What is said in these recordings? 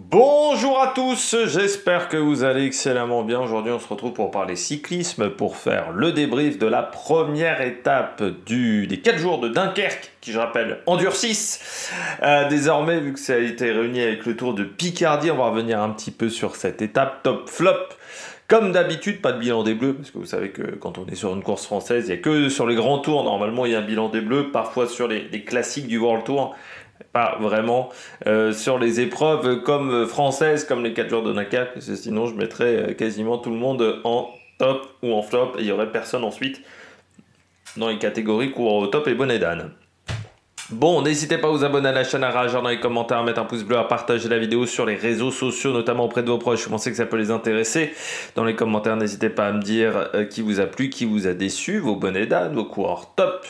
Bonjour à tous, j'espère que vous allez excellemment bien. Aujourd'hui on se retrouve pour parler cyclisme, pour faire le débrief de la première étape des 4 jours de Dunkerque, qui je rappelle endurcissent. Désormais, vu que ça a été réuni avec le Tour de Picardie, on va revenir un petit peu sur cette étape top flop. Comme d'habitude, pas de bilan des bleus, parce que vous savez que quand on est sur une course française, il n'y a que sur les grands tours, normalement il y a un bilan des bleus, parfois sur les classiques du World Tour, pas vraiment sur les épreuves comme françaises, comme les 4 jours de Dunkerque, parce que sinon je mettrais quasiment tout le monde en top ou en flop, et il n'y aurait personne ensuite dans les catégories coureur au top et bonnet d'âne. Bon, n'hésitez pas à vous abonner à la chaîne, à réagir dans les commentaires, à mettre un pouce bleu, à partager la vidéo sur les réseaux sociaux, notamment auprès de vos proches. Je pensais que ça peut les intéresser. Dans les commentaires, n'hésitez pas à me dire qui vous a plu, qui vous a déçu, vos bonnets d'âne, vos coureurs top.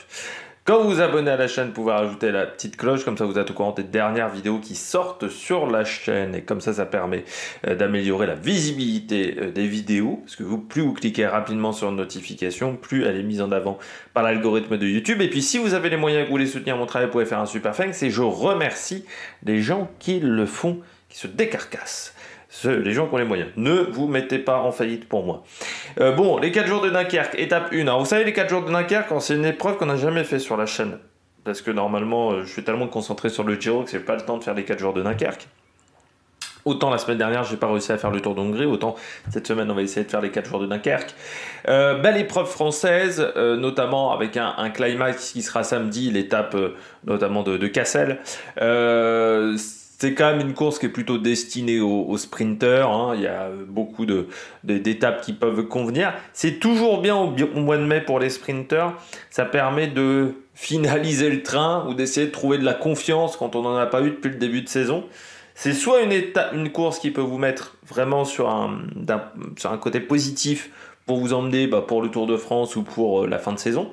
Quand vous vous abonnez à la chaîne, vous pouvez rajouter la petite cloche, comme ça vous êtes au courant des dernières vidéos qui sortent sur la chaîne. Et comme ça permet d'améliorer la visibilité des vidéos, parce que plus vous cliquez rapidement sur une notification, plus elle est mise en avant par l'algorithme de YouTube. Et puis si vous avez les moyens et que vous voulez soutenir mon travail, vous pouvez faire un super thanks. Et je remercie les gens qui le font, qui se décarcassent. Les gens qui ont les moyens. Ne vous mettez pas en faillite pour moi. Bon, les 4 jours de Dunkerque, étape 1. Alors vous savez, les 4 jours de Dunkerque, c'est une épreuve qu'on n'a jamais fait sur la chaîne. Parce que normalement, je suis tellement concentré sur le Giro que j'ai pas le temps de faire les 4 jours de Dunkerque. Autant la semaine dernière, j'ai pas réussi à faire le Tour d'Hongrie, autant cette semaine, on va essayer de faire les 4 jours de Dunkerque. Belle épreuve française, notamment avec un climax qui sera samedi, l'étape notamment de Cassel. C'est quand même une course qui est plutôt destinée aux sprinteurs. Hein. Il y a beaucoup d'étapes qui peuvent convenir. C'est toujours bien au mois de mai pour les sprinteurs. Ça permet de finaliser le train ou d'essayer de trouver de la confiance quand on n'en a pas eu depuis le début de saison. C'est soit une course qui peut vous mettre vraiment sur un côté positif pour vous emmener pour le Tour de France ou pour la fin de saison.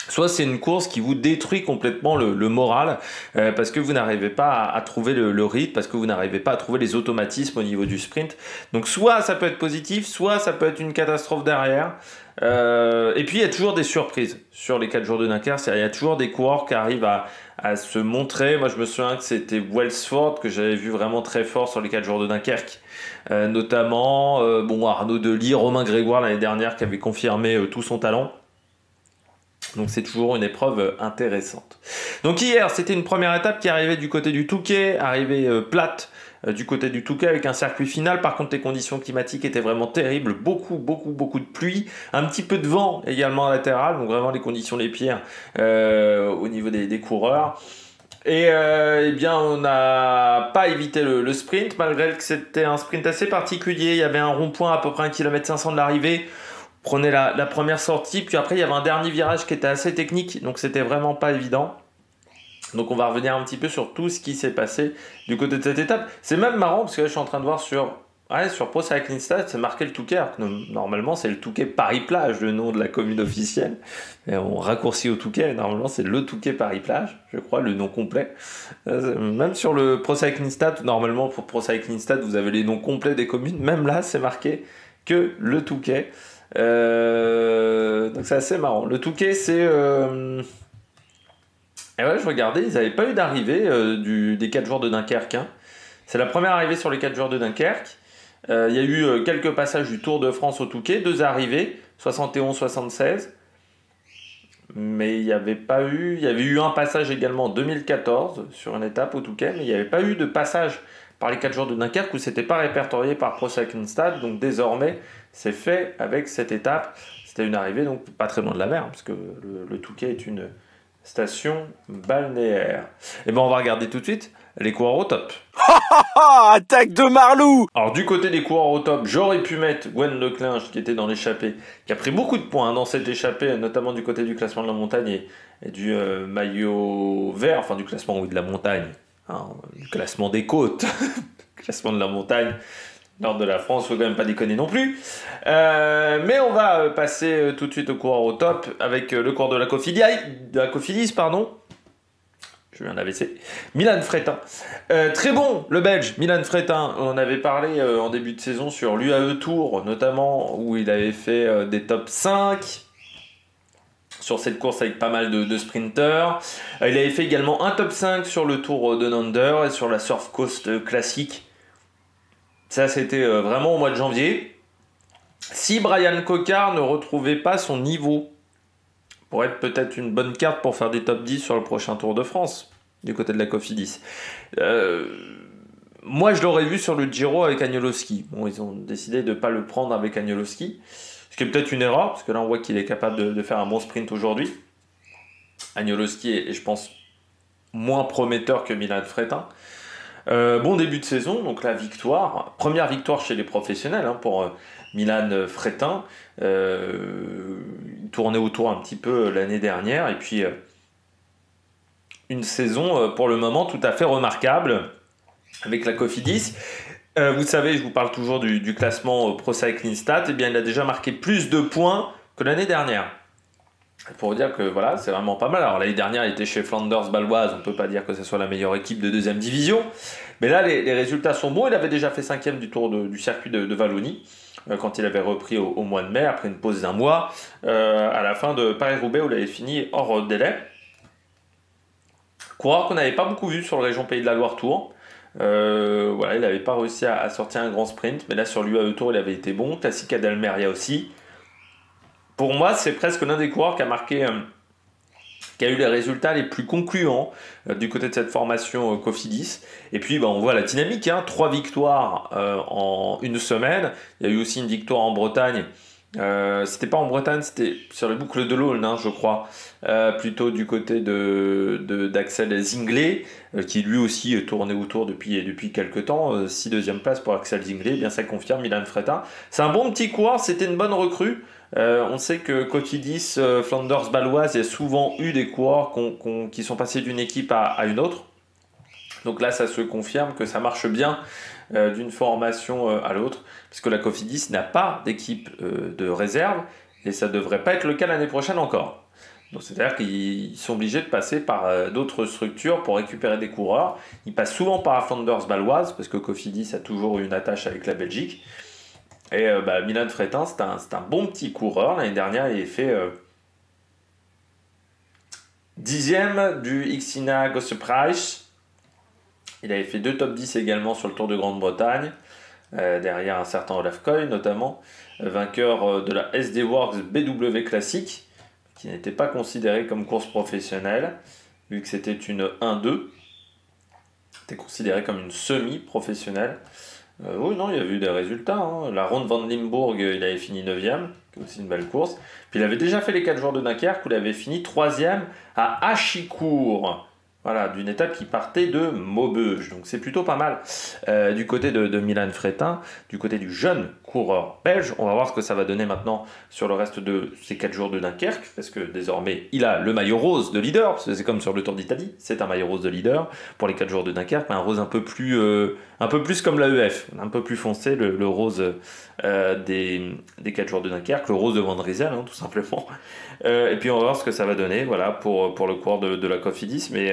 Soit c'est une course qui vous détruit complètement le moral parce que vous n'arrivez pas à trouver le rythme, parce que vous n'arrivez pas à trouver les automatismes au niveau du sprint. Donc soit ça peut être positif, soit ça peut être une catastrophe derrière. Et puis il y a toujours des surprises sur les 4 jours de Dunkerque. Il y a toujours des coureurs qui arrivent à se montrer. Moi je me souviens que c'était Welsford que j'avais vu vraiment très fort sur les 4 jours de Dunkerque. Notamment Arnaud Delis, Romain Grégoire l'année dernière qui avait confirmé tout son talent. Donc c'est toujours une épreuve intéressante. Donc hier, c'était une première étape qui arrivait du côté du Touquet, arrivée plate du côté du Touquet avec un circuit final. Par contre, les conditions climatiques étaient vraiment terribles. Beaucoup de pluie, un petit peu de vent également latéral. Donc vraiment les conditions les pires au niveau des coureurs. Et on n'a pas évité le sprint, malgré que c'était un sprint assez particulier. Il y avait un rond-point à peu près 1,5 km de l'arrivée. Prenez la première sortie, puis après il y avait un dernier virage qui était assez technique, donc c'était vraiment pas évident. Donc on va revenir un petit peu sur tout ce qui s'est passé du côté de cette étape. C'est même marrant parce que là, je suis en train de voir sur Pro Cycling Stats, c'est marqué le Touquet, alors que normalement c'est le Touquet Paris-Plage, le nom de la commune officielle. Et on raccourcit au Touquet, normalement c'est le Touquet Paris-Plage, je crois, le nom complet. Même sur le Pro Cycling Stats, normalement pour Pro Cycling Stats, vous avez les noms complets des communes, même là c'est marqué que le Touquet. Donc c'est assez marrant. Le Touquet, c'est et ouais, je regardais, ils n'avaient pas eu d'arrivée des 4 jours de Dunkerque. Hein. C'est la première arrivée sur les 4 jours de Dunkerque. Il y a eu quelques passages du Tour de France au Touquet, 2 arrivées, 71-76. Mais il y avait eu un passage également en 2014 sur une étape au Touquet, mais il n'y avait pas eu de passage par les 4 jours de Dunkerque où c'était pas répertorié par Pro Cycling Stats. Donc désormais, c'est fait avec cette étape. C'était une arrivée donc pas très loin de la mer, parce que le Touquet est une station balnéaire. Et on va regarder tout de suite les coureurs au top. Attaque de Marlou! Alors du côté des coureurs au top, j'aurais pu mettre Gwen Leclinch qui était dans l'échappée, qui a pris beaucoup de points dans cette échappée, notamment du côté du classement de la montagne et du maillot vert, enfin du classement de la montagne, hein, du classement des côtes, classement de la montagne. Nord de la France, faut quand même pas déconner non plus. Mais on va passer tout de suite au coureur au top avec le coureur de la Cofidis, pardon. J'ai eu un AVC. Milan Freitin. Très bon, le Belge, Milan Freitin. On avait parlé en début de saison sur l'UAE Tour, notamment, où il avait fait des top 5 sur cette course avec pas mal de sprinteurs. Il avait fait également un top 5 sur le Tour de Nander et sur la Surf Coast classique, Ça, c'était vraiment au mois de janvier. Si Brian Cocard ne retrouvait pas son niveau, pour être peut-être une bonne carte pour faire des top 10 sur le prochain Tour de France, du côté de la Cofidis. Moi, je l'aurais vu sur le Giro avec Agnoloski. Bon, ils ont décidé de ne pas le prendre avec Agnoloski, ce qui est peut-être une erreur, parce que là, on voit qu'il est capable de faire un bon sprint aujourd'hui. Agnoloski est, je pense, moins prometteur que Milan Fretin. Bon début de saison, donc la victoire, première victoire chez les professionnels pour Milan Fretin. Il tournait autour un petit peu l'année dernière, et puis une saison pour le moment tout à fait remarquable avec la Cofidis. Vous savez, je vous parle toujours du classement Pro Cycling Stats, et bien il a déjà marqué plus de points que l'année dernière. Pour vous dire que voilà, c'est vraiment pas mal. Alors l'année dernière, il était chez Flanders Baloise, on ne peut pas dire que ce soit la meilleure équipe de deuxième division. Mais là, les résultats sont bons. Il avait déjà fait 5e du tour du circuit de Wallonie, quand il avait repris au mois de mai, après une pause d'un mois, à la fin de Paris-Roubaix, où il avait fini hors délai. Coureur qu'on n'avait pas beaucoup vu sur la région Pays de la Loire Tour. Voilà, il n'avait pas réussi à sortir un grand sprint, mais là sur l'UAE Tour, il avait été bon. Classique à d'Almeria aussi. Pour moi, c'est presque l'un des coureurs qui a marqué, qui a eu les résultats les plus concluants du côté de cette formation Cofidis. Et puis, on voit la dynamique, 3 victoires en une semaine. Il y a eu aussi une victoire en Bretagne. C'était pas en Bretagne, c'était sur les boucles de l'Aulne, je crois. Plutôt du côté d'Axel Zinglet, qui lui aussi tournait autour depuis quelques temps. 6 deuxième place pour Axel Zinglet, bien ça confirme Milan Fretin. C'est un bon petit coureur, c'était une bonne recrue. On sait que Cofidis, Flanders Baloise, il y a souvent eu des coureurs qui sont passés d'une équipe à une autre. Donc là, ça se confirme que ça marche bien d'une formation à l'autre, puisque la Cofidis n'a pas d'équipe de réserve, et ça ne devrait pas être le cas l'année prochaine encore. Donc c'est-à-dire qu'ils sont obligés de passer par d'autres structures pour récupérer des coureurs. Ils passent souvent par Flanders Baloise, parce que Cofidis a toujours eu une attache avec la Belgique. Et Milan Fretin, c'est un bon petit coureur. L'année dernière, il a fait 10e du Xina Gossepreis. Il avait fait 2 top 10 également sur le Tour de Grande-Bretagne, derrière un certain Olaf Koy notamment, vainqueur de la SD Works BW Classic, qui n'était pas considérée comme course professionnelle, vu que c'était une 1-2. C'était considéré comme une semi-professionnelle. Oui, non, il y a eu des résultats. La Ronde van Limburg, il avait fini 9e, qui est aussi une belle course. Puis il avait déjà fait les 4 jours de Dunkerque, où il avait fini 3e à Achicourt. Voilà, d'une étape qui partait de Maubeuge. Donc c'est plutôt pas mal du côté de Milan Fretin, du côté du jeune coureur belge. On va voir ce que ça va donner maintenant sur le reste de ces 4 jours de Dunkerque, parce que désormais il a le maillot rose de leader, parce que c'est comme sur le Tour d'Italie, c'est un maillot rose de leader pour les 4 jours de Dunkerque, mais un rose un peu plus comme l'AEF, un peu plus foncé, le rose des 4 jours de Dunkerque, le rose de Van Rysel, tout simplement. Et puis on va voir ce que ça va donner, voilà, pour le coureur de la Cofidis, mais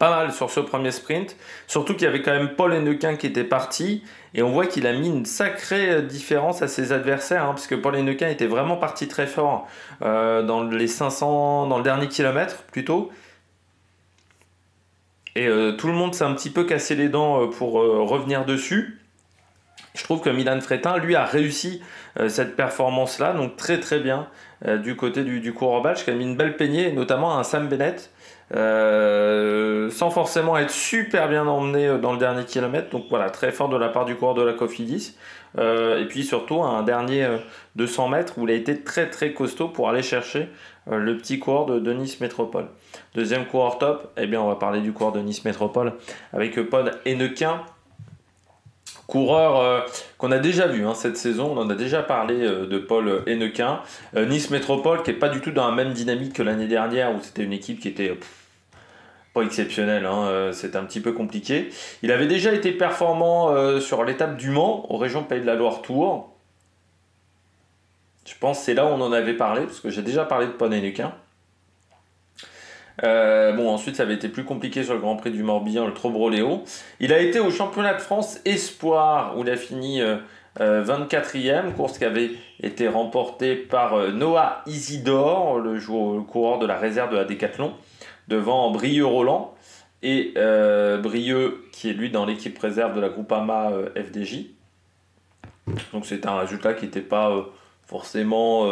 pas mal sur ce premier sprint, surtout qu'il y avait quand même Paul Hennequin qui était parti, et on voit qu'il a mis une sacrée différence à ses adversaires, parce que Paul Hennequin était vraiment parti très fort dans les 500, dans le dernier kilomètre plutôt, et tout le monde s'est un petit peu cassé les dents pour revenir dessus. Je trouve que Milan Fretin, lui, a réussi cette performance-là, donc très très bien du côté du coureur belge, qui a mis une belle peignée, notamment un Sam Bennett, sans forcément être super bien emmené dans le dernier kilomètre. Donc voilà, très fort de la part du coureur de la Cofidis. Et puis surtout un dernier 200 mètres où il a été très très costaud pour aller chercher le petit coureur de Nice Métropole. Deuxième coureur top, eh bien on va parler du coureur de Nice Métropole avec Paul Hennequin. Coureur qu'on a déjà vu cette saison, on en a déjà parlé de Paul Hennequin. Nice Métropole qui n'est pas du tout dans la même dynamique que l'année dernière où c'était une équipe qui était pas exceptionnelle, c'était un petit peu compliqué. Il avait déjà été performant sur l'étape du Mans, aux régions Pays de la Loire Tour. Je pense que c'est là où on en avait parlé, parce que j'ai déjà parlé de Paul Hennequin. Ensuite ça avait été plus compliqué sur le Grand Prix du Morbihan, le Trobroléo. Il a été au championnat de France Espoir où il a fini 24e, course qui avait été remportée par Noah Isidore, le coureur de la réserve de la Décathlon, devant Brieux Roland et Brieux qui est lui dans l'équipe réserve de la Groupama FDJ. Donc c'est un résultat qui n'était pas forcément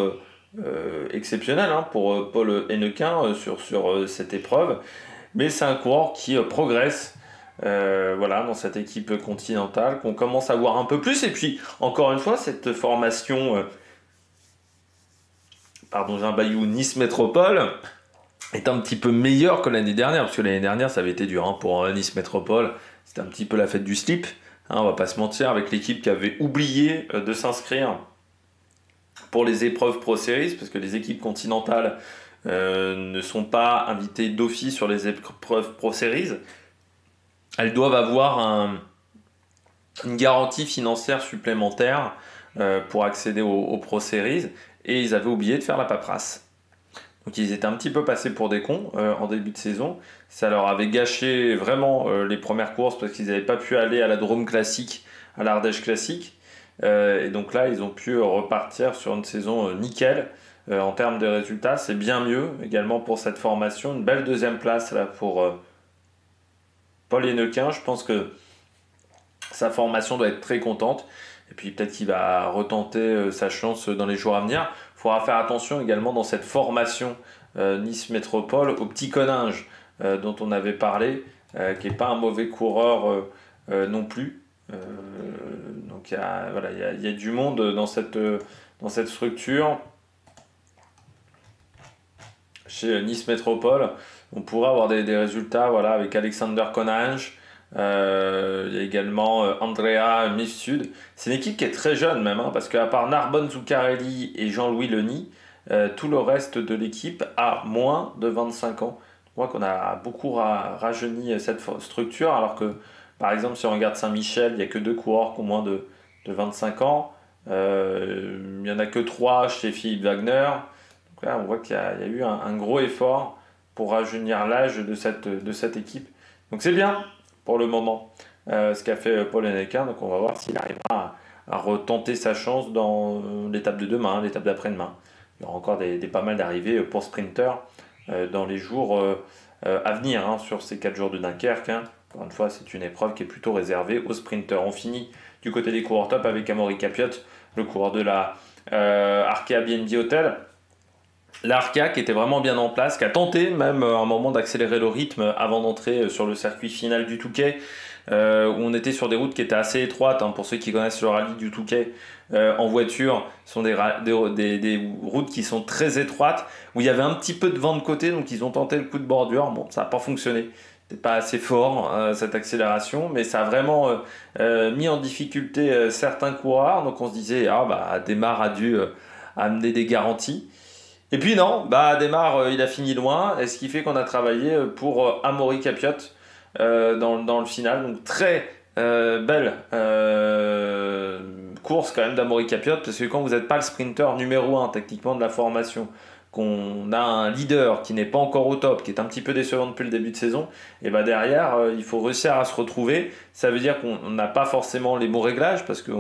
exceptionnel pour Paul Hennequin sur cette épreuve, mais c'est un coureur qui progresse dans cette équipe continentale, qu'on commence à voir un peu plus. Et puis encore une fois, cette formation Jean Bayou Nice Métropole est un petit peu meilleure que l'année dernière, parce que l'année dernière ça avait été dur pour Nice Métropole, c'était un petit peu la fête du slip, on va pas se mentir, avec l'équipe qui avait oublié de s'inscrire pour les épreuves Pro Series, parce que les équipes continentales ne sont pas invitées d'office sur les épreuves Pro Series. Elles doivent avoir une garantie financière supplémentaire pour accéder aux Pro Series, et ils avaient oublié de faire la paperasse. Donc ils étaient un petit peu passés pour des cons en début de saison. Ça leur avait gâché vraiment les premières courses, parce qu'ils n'avaient pas pu aller à la Drôme Classique, à l'Ardèche Classique. Et donc là, ils ont pu repartir sur une saison nickel. En termes de résultats, c'est bien mieux également pour cette formation. Une belle deuxième place là, pour Paul Hennequin. Je pense que sa formation doit être très contente. Et puis peut-être qu'il va retenter sa chance dans les jours à venir. Il faudra faire attention également dans cette formation Nice Métropole au petit Coninge dont on avait parlé, qui n'est pas un mauvais coureur non plus. Donc il y a du monde dans cette structure. Chez Nice Métropole, on pourrait avoir des résultats avec Alexander Coninge. Il y a également Andrea Mifsud. C'est une équipe qui est très jeune même, parce qu'à part Narbonne Zuccarelli et Jean-Louis Leny, tout le reste de l'équipe a moins de 25 ans. Je crois qu'on a beaucoup rajeuni cette structure, alors que par exemple si on regarde Saint-Michel, il n'y a que 2 coureurs qui ont moins de 25 ans. Il n'y en a que 3 chez Philippe Wagner. Donc là on voit qu'il y a eu un gros effort pour rajeunir l'âge de cette équipe. Donc c'est bien pour le moment ce qu'a fait Paul Hennequin. Donc on va voir s'il arrivera à retenter sa chance dans l'étape de demain, l'étape d'après-demain. Il y aura encore pas mal d'arrivées pour Sprinter dans les jours à venir sur ces 4 jours de Dunkerque. Encore une fois, c'est une épreuve qui est plutôt réservée aux sprinters. On finit du côté des coureurs top avec Amaury Capiot, le coureur de la Arkea BNB Hotel. L'Arca qui était vraiment bien en place, qui a tenté même à un moment d'accélérer le rythme avant d'entrer sur le circuit final du Touquet, où on était sur des routes qui étaient assez étroites. Pour ceux qui connaissent le rallye du Touquet en voiture, ce sont des routes qui sont très étroites, où il y avait un petit peu de vent de côté, donc ils ont tenté le coup de bordure. Bon, ça n'a pas fonctionné, c'était pas assez fort cette accélération, mais ça a vraiment mis en difficulté certains coureurs. Donc on se disait, Démare a dû amener des garanties. Et puis non, Démare il a fini loin, et ce qui fait qu'on a travaillé pour Amaury Capiot dans le final. Donc très belle course quand même d'Amaury Capiot, parce que quand vous n'êtes pas le sprinter numéro 1 techniquement de la formation, qu'on a un leader qui n'est pas encore au top, qui est un petit peu décevant depuis le début de saison, et derrière il faut réussir à se retrouver. Ça veut dire qu'on n'a pas forcément les bons réglages, parce que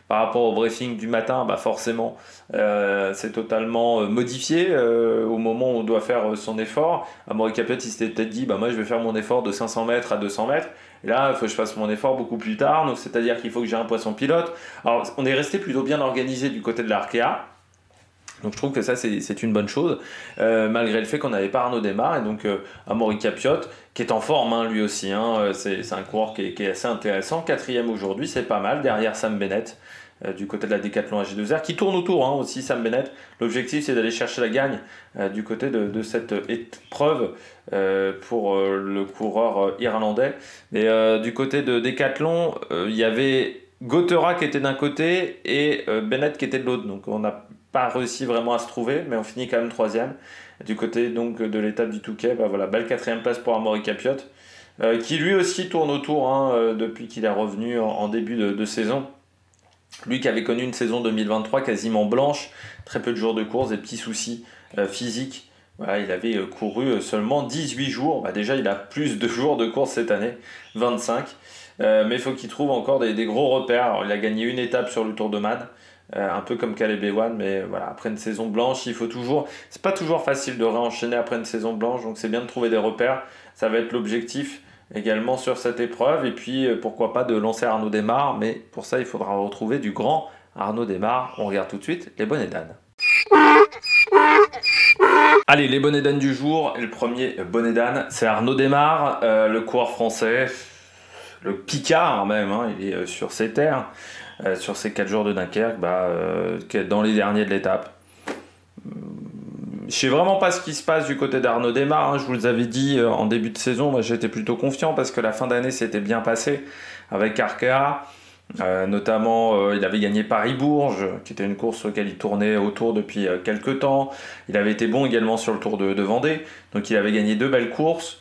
par rapport au briefing du matin, forcément c'est totalement modifié au moment où on doit faire son effort. Amaury Capiot il s'était peut-être dit moi je vais faire mon effort de 500 mètres à 200 mètres, et là il faut que je fasse mon effort beaucoup plus tard, donc c'est à dire qu'il faut que j'ai un poisson pilote. Alors on est resté plutôt bien organisé du côté de l'Arkea. Donc je trouve que ça c'est une bonne chose, malgré le fait qu'on n'avait pas Arnaud Démare. Et donc Amaury Capiot qui est en forme lui aussi, c'est un coureur qui est assez intéressant. 4e aujourd'hui, c'est pas mal, derrière Sam Bennett du côté de la Decathlon AG2R qui tourne autour aussi. Sam Bennett, l'objectif c'est d'aller chercher la gagne du côté de cette épreuve pour le coureur irlandais. Mais du côté de Decathlon, il y avait Gotera qui était d'un côté et Bennett qui était de l'autre, donc on n'a pas réussi vraiment à se trouver, mais on finit quand même 3e. Du côté donc de l'étape du Touquet, belle 4e place pour Amaury Capiot, qui lui aussi tourne autour depuis qu'il est revenu en début de saison. Lui qui avait connu une saison 2023 quasiment blanche, très peu de jours de course, des petits soucis physiques. Il avait couru seulement 18 jours. Déjà, il a plus de jours de course cette année, 25. Mais il faut qu'il trouve encore des gros repères. Alors, il a gagné une étape sur le Tour de Man, un peu comme Caleb Ewan, mais voilà, après une saison blanche, il faut toujours... C'est pas toujours facile de réenchaîner après une saison blanche, donc c'est bien de trouver des repères. Ça va être l'objectif également sur cette épreuve, et puis pourquoi pas de lancer Arnaud Démare, mais pour ça, il faudra retrouver du grand Arnaud Démare. On regarde tout de suite les bonnets d'âne. Allez, les bonnets d'âne du jour. Et le premier bonnet d'âne, c'est Arnaud Démare, le coureur français, le Picard même, hein, il est sur ses terres, sur ces 4 jours de Dunkerque, dans les derniers de l'étape. Je sais vraiment pas ce qui se passe du côté d'Arnaud Démare, hein. Je vous l'avais dit en début de saison, moi j'étais plutôt confiant parce que la fin d'année s'était bien passée avec Arkea. Notamment, il avait gagné Paris-Bourges, qui était une course auquel il tournait autour depuis quelques temps. Il avait été bon également sur le Tour de Vendée, donc il avait gagné 2 belles courses.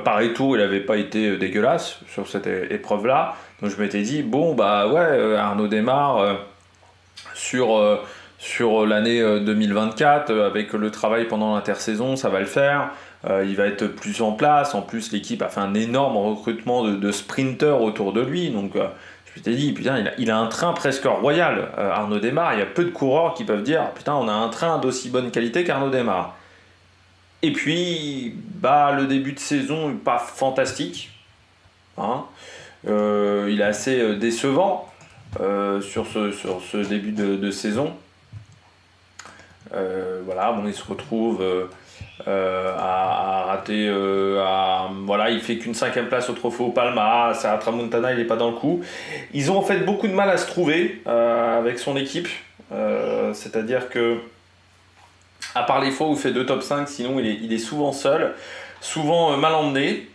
Paris-Tour, il n'avait pas été dégueulasse sur cette épreuve-là. Donc je m'étais dit, bon, Arnaud Démare sur l'année 2024, avec le travail pendant l'intersaison, ça va le faire. Il va être plus en place. En plus, l'équipe a fait un énorme recrutement de sprinters autour de lui. Donc, je t'ai dit, putain, il a un train presque royal. Arnaud Démare, il y a peu de coureurs qui peuvent dire, putain, on a un train d'aussi bonne qualité qu'Arnaud Démare. Et puis, le début de saison n'est pas fantastique. Hein. Il est assez décevant sur ce début de saison. Il se retrouve à rater. Il fait qu'une 5e place au Trofeo Palma. Serra Tramontana, il n'est pas dans le coup. Ils ont en fait beaucoup de mal à se trouver avec son équipe. C'est-à-dire que, à part les fois où il fait 2 top 5, sinon il est souvent seul, souvent mal emmené.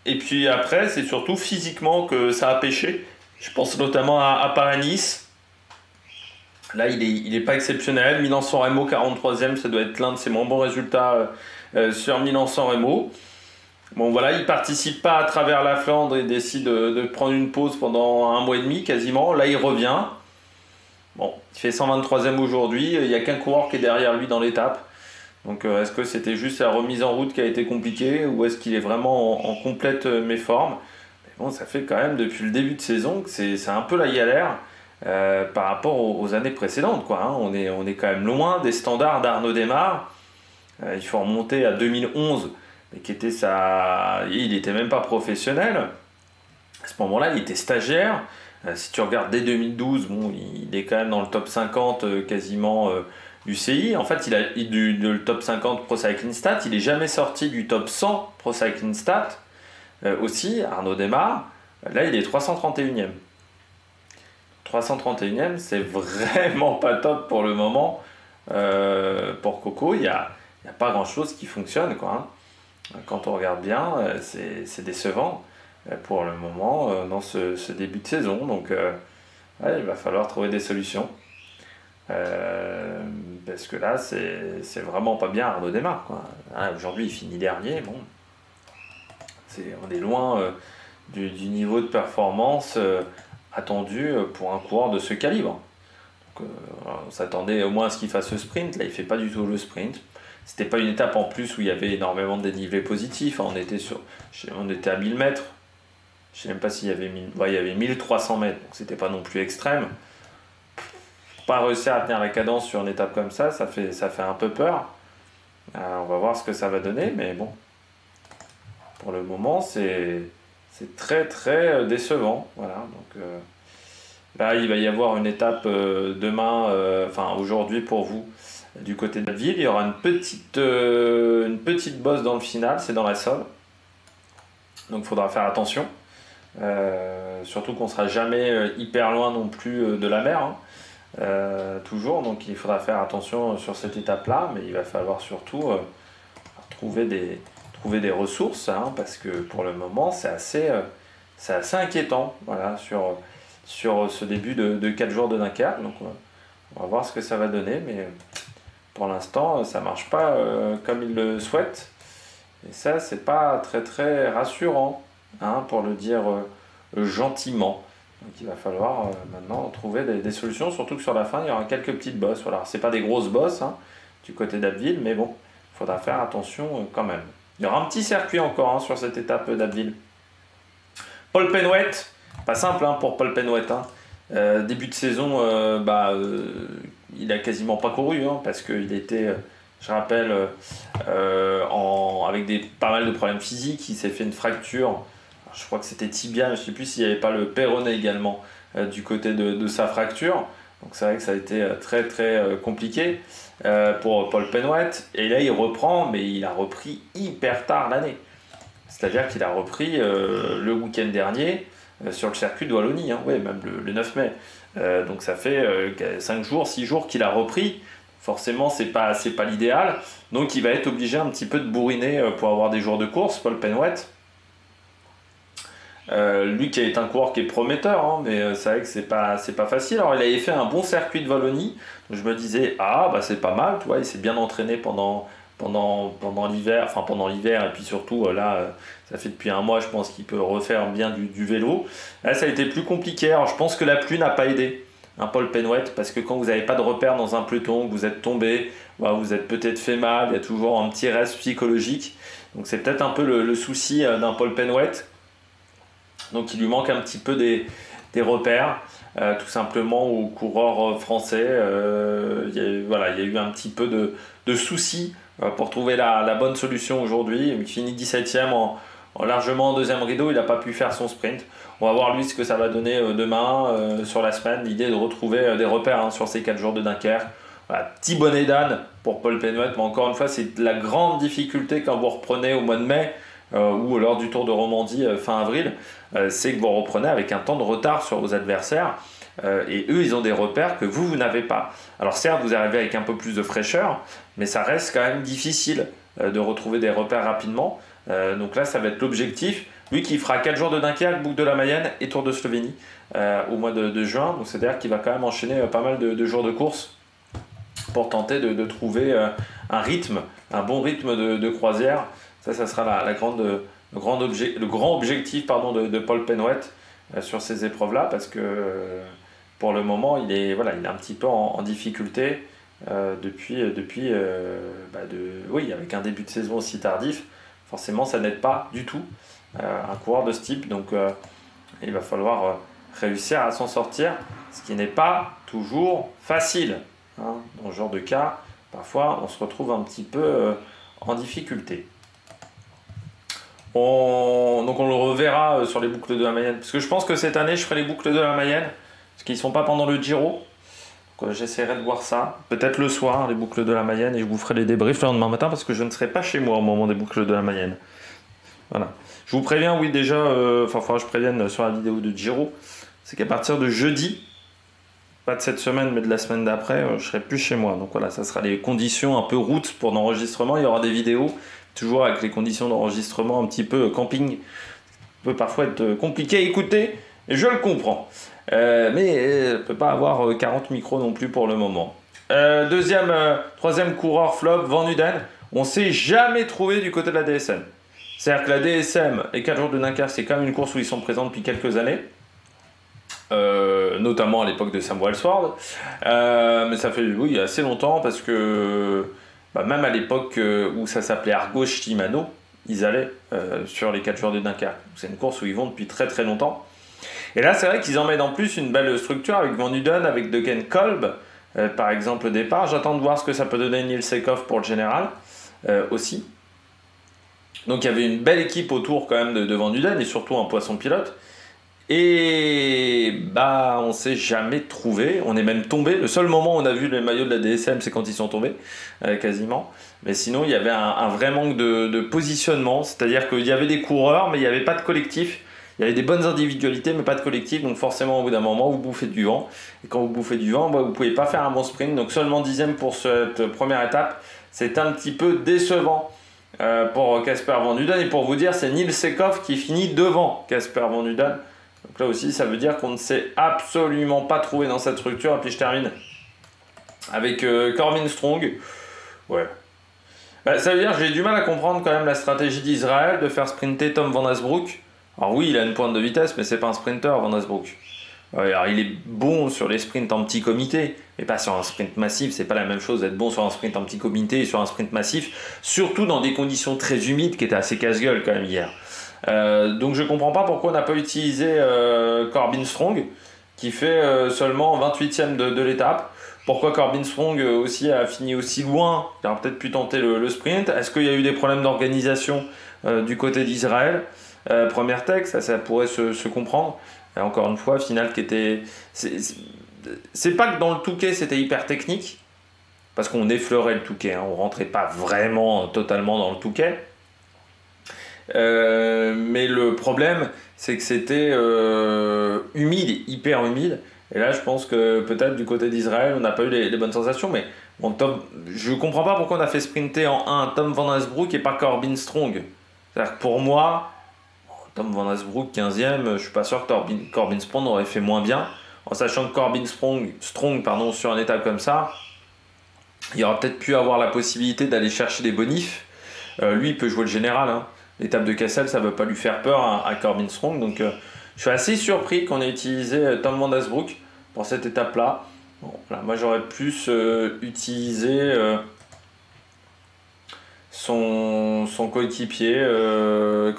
Et puis après, c'est surtout physiquement que ça a pêché. Je pense notamment à Paris-Nice. Là, il est pas exceptionnel. Milan-San Remo, 43e, ça doit être l'un de ses moins bons résultats sur Milan-San Remo. Bon, voilà, il participe pas à travers la Flandre et décide de prendre une pause pendant 1 mois et demi quasiment. Là, il revient. Bon, il fait 123e aujourd'hui. Il n'y a qu'un coureur qui est derrière lui dans l'étape. Donc, est-ce que c'était juste la remise en route qui a été compliquée ou est-ce qu'il est vraiment en complète méforme? Mais bon, ça fait quand même depuis le début de saison que c'est un peu la galère. Par rapport aux années précédentes, quoi, hein. On est quand même loin des standards d'Arnaud Démare. Il faut remonter à 2011, mais il n'était même pas professionnel. À ce moment-là, il était stagiaire. Si tu regardes dès 2012, bon, il est quand même dans le top 50 quasiment du CI. En fait, le top 50 Pro Cycling Stats, il n'est jamais sorti du top 100 Pro Cycling Stats. Aussi, Arnaud Démare, là, il est 331e. 331e, c'est vraiment pas top pour le moment. Pour Coco, il n'y a pas grand-chose qui fonctionne, quoi, hein. Quand on regarde bien, c'est décevant pour le moment dans ce début de saison. Donc, il va falloir trouver des solutions. Parce que là, c'est vraiment pas bien Arnaud Démare, quoi. Hein, aujourd'hui, il finit dernier. Bon, on est loin du niveau de performance attendu pour un coureur de ce calibre. Donc, on s'attendait au moins à ce qu'il fasse ce sprint. Là, il fait pas du tout le sprint. C'était pas une étape en plus où il y avait énormément de dénivelé positif. On était à 1000 mètres. Je sais même pas s'il y avait il y avait 1300 mètres. Donc c'était pas non plus extrême. Pas réussir à tenir la cadence sur une étape comme ça fait un peu peur. On va voir ce que ça va donner, mais bon. Pour le moment, c'est très très décevant. Voilà, donc là il va y avoir une étape demain, aujourd'hui pour vous, du côté de la ville. Il y aura une petite bosse dans le final, c'est dans la Somme. Donc il faudra faire attention. Surtout qu'on ne sera jamais hyper loin non plus de la mer. Hein. Toujours, donc il faudra faire attention sur cette étape-là, mais il va falloir surtout trouver des ressources, hein, parce que pour le moment c'est assez inquiétant, voilà, sur ce début de 4 jours de Dunkerque. Donc on va voir ce que ça va donner, mais pour l'instant ça marche pas comme il le souhaite, et ça c'est pas très très rassurant, hein, pour le dire gentiment. Donc il va falloir maintenant trouver des solutions, surtout que sur la fin il y aura quelques petites bosses. Voilà, c'est pas des grosses bosses, hein, du côté d'Abbeville, mais bon, il faudra faire attention quand même. Il y aura un petit circuit encore, hein, sur cette étape d'Abbeville. Paul Penouet, pas simple, hein, pour Paul Penouet. Hein. Début de saison, il a quasiment pas couru, hein, parce qu'il était, je rappelle, avec pas mal de problèmes physiques. Il s'est fait une fracture. Alors, je crois que c'était tibia, mais je ne sais plus s'il n'y avait pas le péroné également du côté de sa fracture. Donc c'est vrai que ça a été très très compliqué pour Paul Penwet. Et là il reprend, mais il a repris hyper tard l'année. C'est-à-dire qu'il a repris le week-end dernier sur le circuit de Wallonie, hein, ouais, même le 9 mai. Donc ça fait 5 jours, 6 jours qu'il a repris. Forcément c'est pas l'idéal. Donc il va être obligé un petit peu de bourriner pour avoir des jours de course, Paul Penwet. Lui qui est un coureur qui est prometteur, hein, mais c'est vrai que c'est pas facile. Alors il avait fait un bon circuit de Wallonie, donc je me disais c'est pas mal, tu vois, il s'est bien entraîné pendant l'hiver, et puis surtout ça fait depuis un mois, je pense qu'il peut refaire bien du vélo. Là ça a été plus compliqué. Alors je pense que la pluie n'a pas aidé, hein, Paul Penwet, parce que quand vous n'avez pas de repère dans un peloton, que vous êtes tombé, vous êtes peut-être fait mal, il y a toujours un petit reste psychologique. Donc c'est peut-être un peu le souci d'un Paul Penwet. Donc il lui manque un petit peu des repères, tout simplement aux coureurs français. Il y a eu un petit peu de soucis pour trouver la bonne solution aujourd'hui. Il finit 17e largement en deuxième rideau, il n'a pas pu faire son sprint. On va voir lui ce que ça va donner demain, sur la semaine. L'idée est de retrouver des repères, hein, sur ces 4 jours de Dunkerque. Voilà, petit bonnet d'âne pour Paul Penwet, mais encore une fois c'est la grande difficulté quand vous reprenez au mois de mai, ou lors du Tour de Romandie fin avril, c'est que vous reprenez avec un temps de retard sur vos adversaires, et eux ils ont des repères que vous n'avez pas. Alors certes vous arrivez avec un peu plus de fraîcheur, mais ça reste quand même difficile de retrouver des repères rapidement. Donc là ça va être l'objectif, lui qui fera 4 jours de Dunkerque, boucle de la Mayenne et Tour de Slovénie au mois de juin. Donc c'est-à-dire qu'il va quand même enchaîner pas mal de jours de course pour tenter de trouver un bon rythme de croisière. Ça sera le grand objectif de Paul Penwet sur ces épreuves-là, parce que pour le moment, il est un petit peu en difficulté avec un début de saison aussi tardif. Forcément, ça n'aide pas du tout un coureur de ce type. Donc, il va falloir réussir à s'en sortir, ce qui n'est pas toujours facile, hein. Dans ce genre de cas, parfois, on se retrouve un petit peu en difficulté. Donc on le reverra sur les boucles de la Mayenne, parce que je pense que cette année je ferai les boucles de la Mayenne, parce qu'ils ne sont pas pendant le Giro. Donc j'essaierai de voir ça, peut-être le soir, les boucles de la Mayenne, et je vous ferai les débriefs le lendemain matin, parce que je ne serai pas chez moi au moment des boucles de la Mayenne. Voilà. Je vous préviens, oui déjà, il faudra que je prévienne sur la vidéo de Giro, c'est qu'à partir de jeudi, pas de cette semaine mais de la semaine d'après, je serai plus chez moi. Donc voilà, ça sera les conditions un peu route pour l'enregistrement. Il y aura des vidéos, toujours avec les conditions d'enregistrement un petit peu camping. Ça peut parfois être compliqué à écouter, et je le comprends. Mais on ne peut pas avoir 40 micros non plus pour le moment. Troisième coureur flop, Van Uden. On ne s'est jamais trouvé du côté de la DSM. C'est-à-dire que la DSM, les 4 jours de Dunkerque, c'est quand même une course où ils sont présents depuis quelques années. Notamment à l'époque de Sam Walsford, mais ça fait assez longtemps, parce que même à l'époque où ça s'appelait Argo Shimano, ils allaient sur les 4 jours de Dunkerque. C'est une course où ils vont depuis très très longtemps, et là c'est vrai qu'ils emmènent en plus une belle structure avec Van Uden, avec Degen Kolb par exemple au départ. J'attends de voir ce que ça peut donner Niels Sekhoff pour le général aussi. Donc il y avait une belle équipe autour quand même de Van Uden, et surtout un poisson pilote. Et on s'est jamais trouvé, on est même tombé. Le seul moment où on a vu les maillots de la DSM, c'est quand ils sont tombés, quasiment. Mais sinon, il y avait un vrai manque de positionnement, c'est-à-dire qu'il y avait des coureurs, mais il n'y avait pas de collectif. Il y avait des bonnes individualités, mais pas de collectif. Donc forcément, au bout d'un moment, vous bouffez du vent. Et quand vous bouffez du vent, vous ne pouvez pas faire un bon sprint. Donc seulement 10e pour cette première étape, c'est un petit peu décevant pour Casper Van Uden. Et pour vous dire, c'est Niels Sekhoff qui finit devant Casper Van Uden. Donc là aussi, ça veut dire qu'on ne s'est absolument pas trouvé dans cette structure. Et puis je termine avec Corbin Strong. Ouais. Ça veut dire que j'ai du mal à comprendre quand même la stratégie d'Israël de faire sprinter Tom Van Asbroek. Alors oui, il a une pointe de vitesse, mais c'est pas un sprinter, Van Asbroek. Alors il est bon sur les sprints en petit comité, mais pas sur un sprint massif. C'est pas la même chose d'être bon sur un sprint en petit comité et sur un sprint massif, surtout dans des conditions très humides qui étaient assez casse-gueule quand même hier. Donc je comprends pas pourquoi on n'a pas utilisé Corbin Strong. qui fait seulement 28e de l'étape. Pourquoi Corbin Strong aussi a fini aussi loin? Il aurait peut-être pu tenter le sprint. Est-ce qu'il y a eu des problèmes d'organisation du côté d'Israël? Première tech, ça pourrait se comprendre. Et encore une fois, finale qui était... C'est pas que dans le Touquet c'était hyper technique, parce qu'on effleurait le Touquet, hein, on rentrait pas vraiment totalement dans le Touquet. Mais le problème, c'est que c'était humide, hyper humide. Et là, je pense que peut-être du côté d'Israël, on n'a pas eu les bonnes sensations. Mais bon, je comprends pas pourquoi on a fait sprinter en 1 Tom Van Asbroek et pas Corbin Strong. C'est-à-dire que pour moi, Tom Van Asbroek 15e, je suis pas sûr que Corbin Strong aurait fait moins bien. En sachant que Corbin Strong sur une étape comme ça, il aurait peut-être pu avoir la possibilité d'aller chercher des bonifs. Lui, il peut jouer le général, hein. L'étape de Cassel, ça ne veut pas lui faire peur à Corbin Strong. Donc, je suis assez surpris qu'on ait utilisé Tom Van Asbroek pour cette étape-là. Bon, voilà, moi, j'aurais plus utilisé son coéquipier,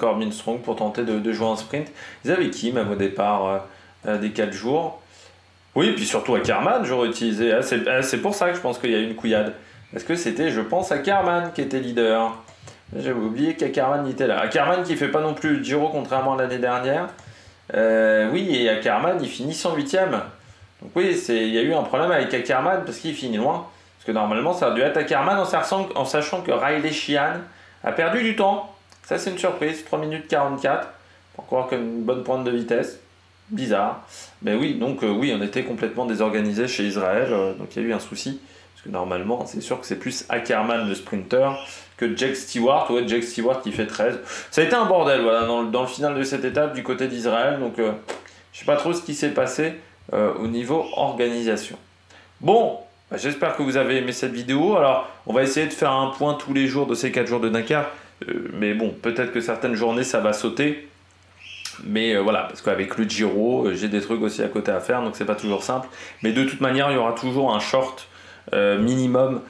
Corbin Strong, pour tenter de jouer en sprint. Ils avaient qui, même au départ des 4 jours? Oui, puis surtout Ackermann, j'aurais utilisé. C'est pour ça que je pense qu'il y a eu une couillade. Parce que c'était, je pense, Ackermann qui était leader. J'avais oublié qu'Ackermann était là. Ackermann qui fait pas non plus le Giro contrairement à l'année dernière. Oui, et Ackermann il finit 108e. Donc oui, il y a eu un problème avec Ackermann parce qu'il finit loin. Parce que normalement ça a dû être Ackermann en sachant que Riley Sheehan a perdu du temps. Ça c'est une surprise, 3 minutes 44. Pour croire qu'une bonne pointe de vitesse. Bizarre. Mais oui, donc oui, on était complètement désorganisé chez Israël. Donc il y a eu un souci. Parce que normalement, c'est sûr que c'est plus Ackermann le sprinter que Jake Stewart. Ouais, Jake Stewart qui fait 13. Ça a été un bordel voilà, dans le final de cette étape du côté d'Israël. Donc je ne sais pas trop ce qui s'est passé au niveau organisation. Bon, bah, j'espère que vous avez aimé cette vidéo. Alors, on va essayer de faire un point tous les jours de ces 4 jours de Dakar. Mais bon, peut-être que certaines journées, ça va sauter. Mais voilà, parce qu'avec le Giro, j'ai des trucs aussi à côté à faire, donc c'est pas toujours simple. Mais de toute manière, il y aura toujours un short minimum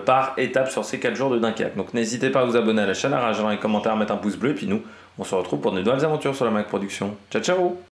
par étape sur ces 4 jours de Dunkerque. Donc n'hésitez pas à vous abonner à la chaîne, à rajouter dans les commentaires, à mettre un pouce bleu. Et puis nous, on se retrouve pour de nouvelles aventures sur la Mac Production. Ciao, ciao!